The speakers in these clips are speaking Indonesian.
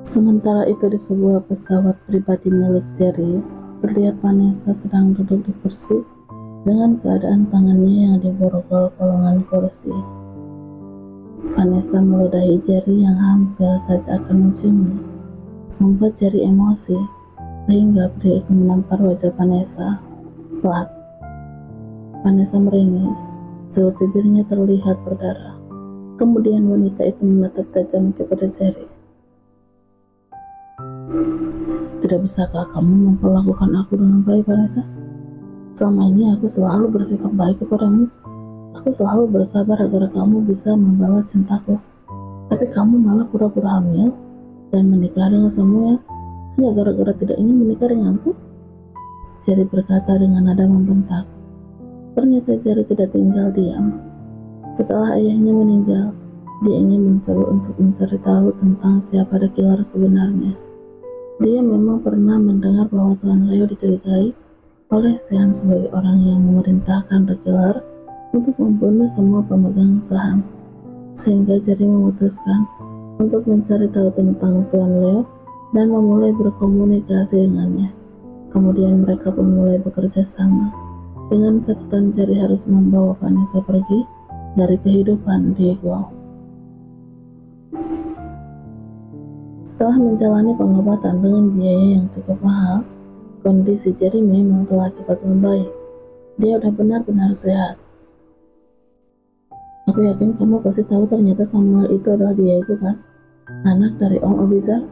Sementara itu di sebuah pesawat pribadi milik Jerry, terlihat Vanessa sedang duduk di kursi dengan keadaan tangannya yang diborgol kolongan kursi. Vanessa meludahi Jerry yang hampir saja akan menciumnya, membuat Jerry emosi, sehingga pria itu menampar wajah Vanessa. Plak. Vanessa meringis, seluruh bibirnya terlihat berdarah. Kemudian wanita itu menatap tajam kepada Jerry. Tidak bisakah kamu memperlakukan aku dengan baik, Vanessa? Selama ini aku selalu bersikap baik kepadamu. Aku selalu bersabar agar kamu bisa membalas cintaku. Tapi kamu malah pura-pura hamil dan menikah dengan Samuel hanya gara-gara tidak ingin menikah denganku? Jerry berkata dengan nada membentak. Ternyata Jerry tidak tinggal diam. Setelah ayahnya meninggal, dia ingin mencoba untuk mencari tahu tentang siapa The Killer sebenarnya. Dia memang pernah mendengar bahwa Tuan Leo dicurigai oleh Sean sebagai orang yang memerintahkan The Killer untuk membunuh semua pemegang saham, sehingga Jerry memutuskan untuk mencari tahu tentang Tuan Leo dan memulai berkomunikasi dengannya. Kemudian mereka pun mulai bekerja sama, dengan catatan Jerry harus membawa Vanessa pergi dari kehidupan Diego. Setelah menjalani pengobatan dengan biaya yang cukup mahal, kondisi Jerry memang telah cepat membaik. Dia udah benar-benar sehat. Aku yakin kamu pasti tahu ternyata Samuel itu adalah Diego, kan? Anak dari Om Abizar.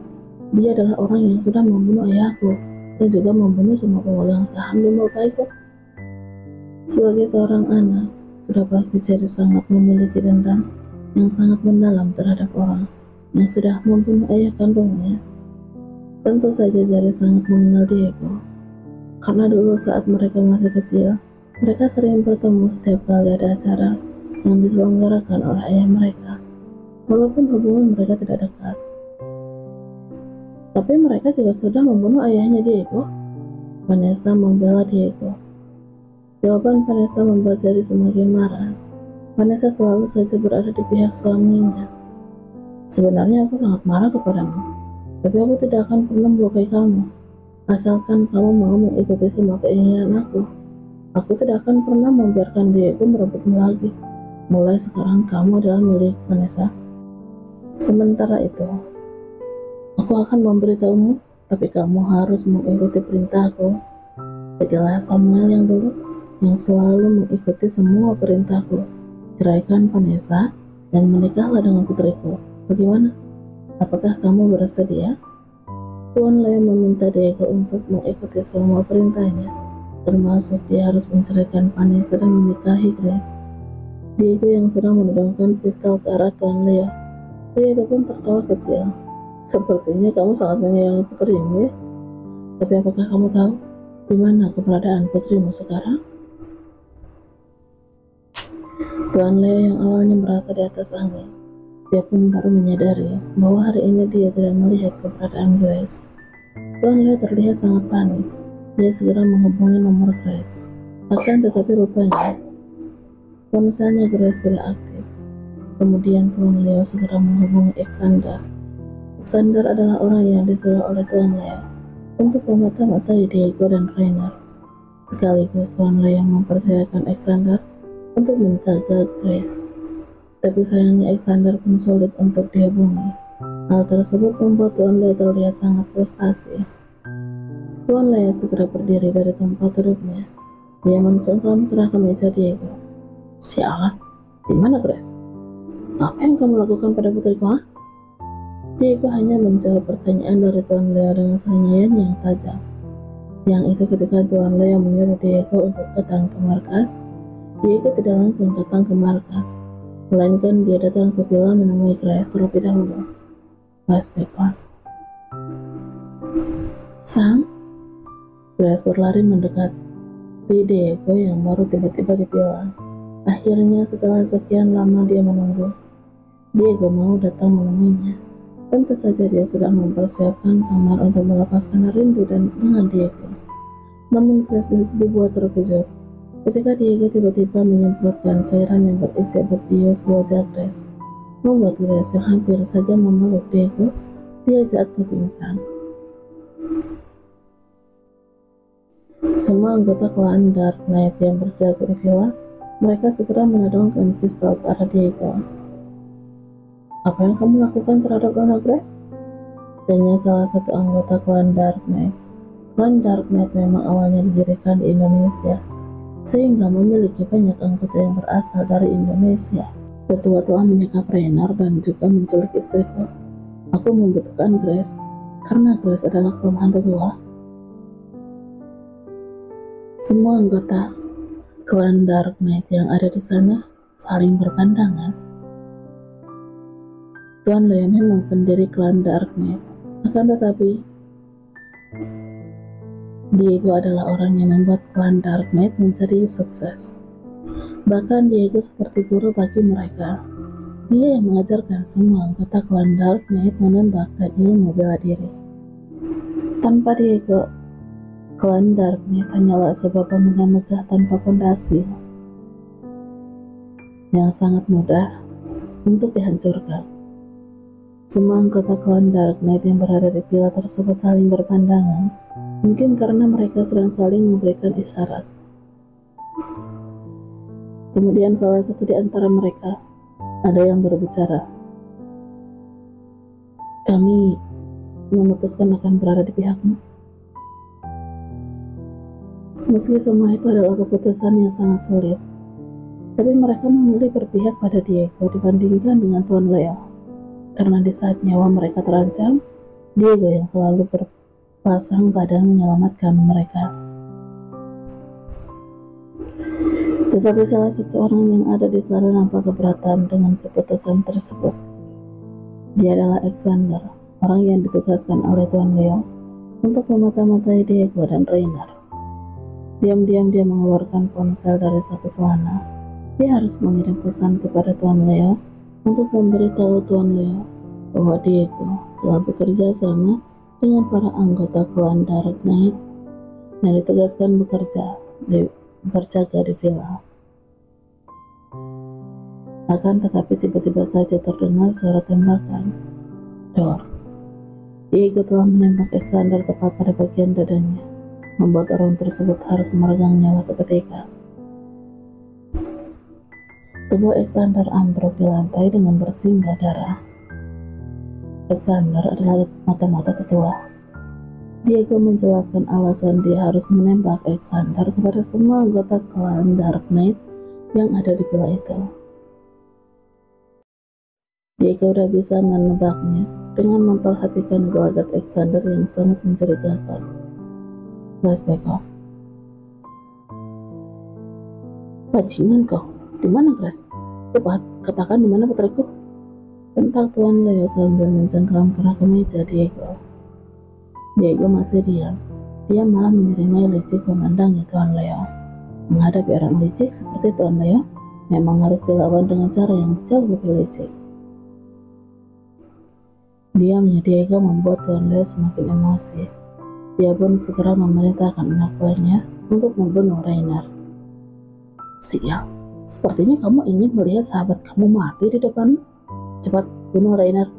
Dia adalah orang yang sudah membunuh ayahku dan juga membunuh semua pemegang saham di Murkaiko. Sebagai seorang anak, sudah pasti Jerry sangat memiliki dendam yang sangat mendalam terhadap orang yang sudah membunuh ayah kandungnya. Tentu saja Jerry sangat mengenal Diego, karena dulu saat mereka masih kecil, mereka sering bertemu setiap kali ada acara yang diselenggarakan oleh ayah mereka, walaupun hubungan mereka tidak dekat. Tapi mereka juga sudah membunuh ayahnya Diego. Vanessa membela Diego. Jawaban Vanessa membuat Jerry semakin marah. Vanessa selalu saja berada di pihak suaminya. Sebenarnya aku sangat marah kepadamu, tapi aku tidak akan pernah melukai kamu, asalkan kamu mau mengikuti semua keinginan aku. Aku tidak akan pernah membiarkan Diego merebutmu lagi. Mulai sekarang kamu adalah milik Vanessa. Sementara itu, aku akan memberitahumu, tapi kamu harus mengikuti perintahku. Jadilah Samuel yang dulu, yang selalu mengikuti semua perintahku. Ceraikan Vanessa dan menikahlah dengan putriku. Bagaimana? Apakah kamu bersedia? Tuan Leo meminta Diego untuk mengikuti semua perintahnya, termasuk dia harus menceraikan Vanessa dan menikahi Grace. Diego yang sedang menodongkan pistol ke arah Tuan Leo. Diego pun tertawa kecil. Sepertinya kamu sangat menyayangi putrimu, ya? Tapi apakah kamu tahu di mana keberadaan putrimu sekarang? Tuan Leo yang awalnya merasa di atas angin, dia pun baru menyadari bahwa hari ini dia tidak melihat keberadaan Grace. Tuan Leo terlihat sangat panik. Dia segera menghubungi nomor Grace. Akan tetapi rupanya ponselnya Grace tidak aktif. Kemudian Tuan Leo segera menghubungi Alexander. Alexander adalah orang yang disuruh oleh Tuan Leo untuk memata-matai Diego dan Rainer. Sekaligus Tuan Leo mempercayakan Alexander untuk menjaga Grace. Tapi sayangnya Alexander pun sulit untuk dihubungi. Hal tersebut membuat Tuan Leo terlihat sangat frustasi. Tuan Leo segera berdiri dari tempat duduknya. Dia mencengkram ke arah meja Diego. Sialan, di mana Grace? Apa yang kamu lakukan pada putriku? Diego hanya menjawab pertanyaan dari Tuan Leo dengan senyuman yang tajam. Siang itu ketika Tuan Leo menyuruh Diego untuk datang ke markas, Diego tidak langsung datang ke markas, melainkan dia datang ke villa menemui Grace terlebih dahulu. Flashback 1. Sam? Grace berlari mendekat Diego yang baru tiba-tiba di villa. Akhirnya setelah sekian lama dia menunggu, Diego mau datang menemuinya. Tentu saja dia sudah mempersiapkan kamar untuk melepaskan rindu dan dengan Diego. Namun Grace dibuat terkejut ketika Diego tiba-tiba menyemprotkan cairan yang berisi obat bius ke wajah Grace, membuat Grace yang hampir saja memeluk Diego Dia jatuh pingsan. Semua anggota klan Dark Knight yang berjaga di villa, mereka segera menodongkan pistol ke arah Diego. "Apa yang kamu lakukan terhadap Nona Grace?" tanya salah satu anggota klan Dark Knight. Klan Dark Knight memang awalnya didirikan di Indonesia, sehingga memiliki banyak anggota yang berasal dari Indonesia. "Ketua telah menyekap Rainer dan juga menculik istriku. Aku membutuhkan Grace, karena Grace adalah kelemahan tetua." Semua anggota klan Dark Knight yang ada di sana saling berpandangan. Tuan Leo memang pendiri klan Dark Knight, akan tetapi Diego adalah orang yang membuat klan Dark Knight menjadi sukses. Bahkan Diego seperti guru bagi mereka. Dia yang mengajarkan semua anggota klan Dark Knight menembak dan ilmu bela diri. Tanpa Diego, klan Dark Knight hanyalah sebuah bangunan megah tanpa fondasi yang sangat mudah untuk dihancurkan. Semua anggota klan Dark Knight yang berada di villa tersebut saling berpandangan, mungkin karena mereka sedang saling memberikan isyarat. Kemudian salah satu di antara mereka ada yang berbicara. "Kami memutuskan akan berada di pihakmu." Meski semua itu adalah keputusan yang sangat sulit, tapi mereka memilih berpihak pada Diego dibandingkan dengan Tuan Leo. Karena di saat nyawa mereka terancam, Diego yang selalu berpasang badan menyelamatkan mereka. Tetapi salah satu orang yang ada di sana nampak keberatan dengan keputusan tersebut. Dia adalah Alexander, orang yang ditugaskan oleh Tuan Leo untuk memata-matai Diego dan Rainer. Diam-diam dia mengeluarkan ponsel dari saku celana. Dia harus mengirim pesan kepada Tuan Leo untuk memberitahu Tuan Leo bahwa Diego telah bekerja sama dengan para anggota klan Dark Knight yang ditugaskan berjaga di villa. Akan tetapi tiba-tiba saja terdengar suara tembakan. Dor. Diego telah menembak Alexander tepat pada bagian dadanya, membuat orang tersebut harus meregang nyawa seketika. Tubuh Alexander ambruk di lantai dengan bersimbah darah. Alexander adalah mata-mata tetua. Diego menjelaskan alasan dia harus menembak Alexander kepada semua anggota klan Dark Knight yang ada di villa itu. Diego udah bisa menebaknya dengan memperhatikan gelagat Alexander yang sangat mencurigakan. Flashback off. "Bajingan kau, di mana Grace? Cepat, katakan di mana putriku?" bentak Tuan Leo sambil mencengkram kerah ke meja Diego. Diego masih diam. Dia malah menyeringai licik memandangi Tuan Leo. Menghadapi orang licik seperti Tuan Leo memang harus dilawan dengan cara yang jauh lebih licik. Diamnya Diego membuat Tuan Leo semakin emosi. Dia pun segera memerintahkan anak buahnya untuk membunuh Rainer. "Sial, sepertinya kamu ingin melihat sahabat kamu mati di depanmu. Cepat bunuh Rainer."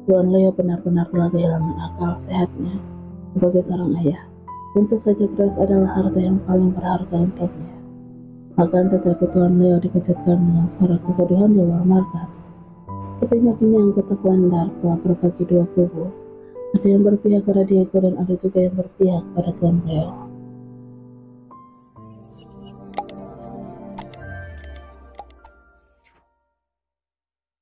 Tuan Leo benar-benar telah kehilangan akal sehatnya. Sebagai seorang ayah, tentu saja Grace adalah harta yang paling berharga untuknya. Akan tetapi Tuan Leo dikejutkan dengan suara kegaduhan di luar markas. Sepertinya kini anggota klan Dark telah berbagi dua kubu. Ada yang berpihak pada Diego dan ada juga yang berpihak pada Tuan Leo.